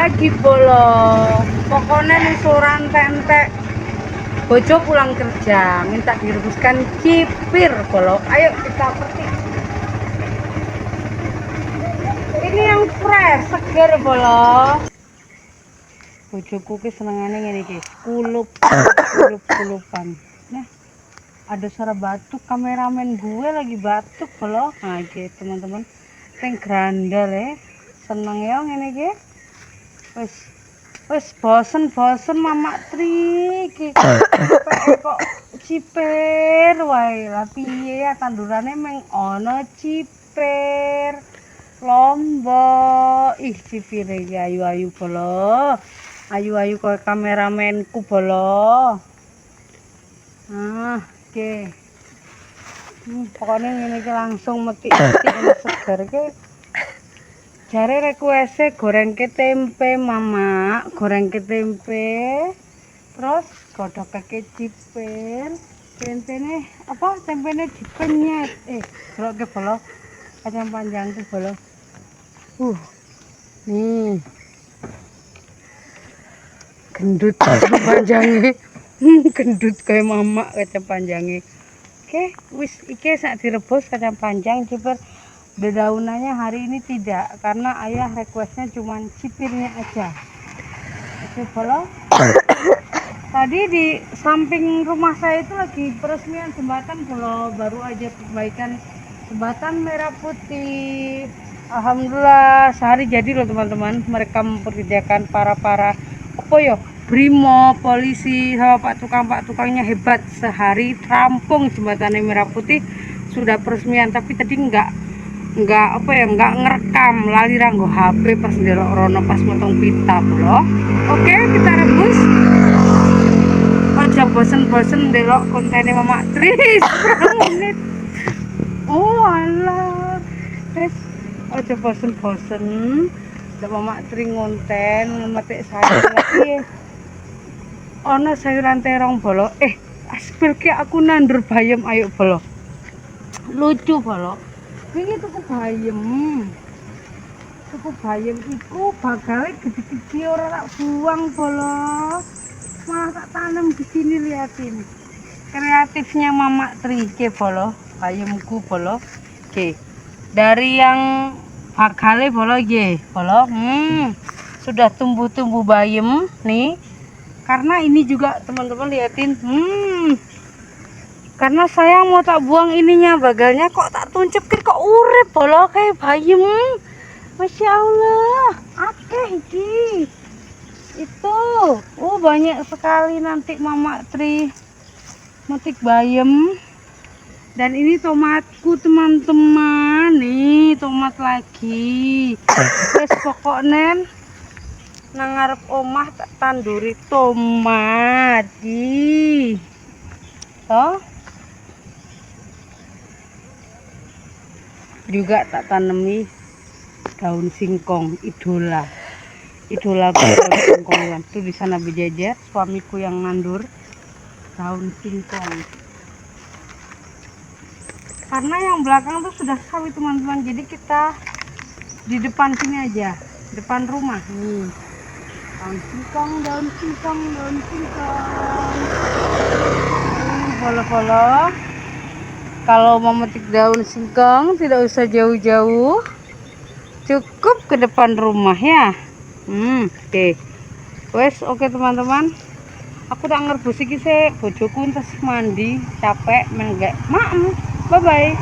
lagi bolong. Pokoknya nih suran tentek. Bojo pulang kerja, minta direbuskan cipir bolong. Ayo kita petik. Ini yang fresh, seger bolong. Bojoku ki senengane ngene iki, kulupan. Nah, ada suara batuk, kameramen gue lagi batuk bolong. Nah, iki teman-teman. Teng grandal ya. Seneng ya ngene iki. Wis bosen Mama Tri iki. Kok cipir wae. Lah piye ya tandurane meng ana cipir. Lombok. Ih cipire iki ayu-ayu bolo. Ayu-ayu koyo kameramenku bolo. Oke. Pokoknya ngene iki langsung metik-metik seger iki. Jare requeste gorengke tempe Mama, gorengke tempe. Terus godhokake cipir. Tempene apa? Tempene dipenyet. Geroke bolo. Kacang panjang tuh bolo. Nih. Gendut kacang panjange. Gendut kayak Mama kacang panjange. Oke, wis iki sak direbus kacang panjang cipir. Dedaunannya hari ini tidak karena ayah requestnya cuma cipirnya aja. Oke bolo. Tadi di samping rumah saya itu lagi peresmian jembatan bolo, baru aja perbaikan jembatan merah putih. Alhamdulillah sehari jadi loh teman-teman. Mereka memperkerjakan para apa yo, brimo, polisi sama pak tukangnya hebat. Sehari rampung jembatan merah putih, sudah peresmian. Tapi tadi enggak ngerekam, lali ranggo HP pas ndelok rono pas motong pita bro. Oke, kita rebus. Aja bosen ndelok kontennya Mama Tris. Menit. Oh alah. Guys, aja bosen. Ndak Mama Tri ngonten metik sayur lagi. Ono sayuran terong bolo. Aspil ki aku nandur bayam ayo bolo. Lucu bolo. Ini tuku bayam iku bagale gede-gede ora tak buang bolo. Malah tak tanam di sini liatin. Kreatifnya Mama Tri ke bolo, bayamku bolo. Oke. Dari yang bagale bolo ye, bolo. Sudah tumbuh bayam nih. Karena ini juga teman-teman liatin. Karena saya mau tak buang ininya, bagalnya kok tak tuncepin kok urip bolo kayak bayam. Masya Allah, akeh iki. Itu, banyak sekali nanti Mama Tri metik bayam. Dan ini tomatku teman-teman, nih tomat lagi. Terus pokoknya nang ngarep omah tak tanduri tomat. Toh. Juga tak tanami daun singkong, idola singkong tuh di sana berjejer. Suamiku yang nandur daun singkong. Karena yang belakang tuh sudah sawit teman-teman, jadi kita di depan sini aja, depan rumah nih. Daun singkong. Bolo-bolo. Kalau mau metik daun singkong tidak usah jauh-jauh, cukup ke depan rumah ya. Oke. Oke teman-teman, aku tak ngerebus iki sih, bojoku entas mandi capek menggak. Bye bye.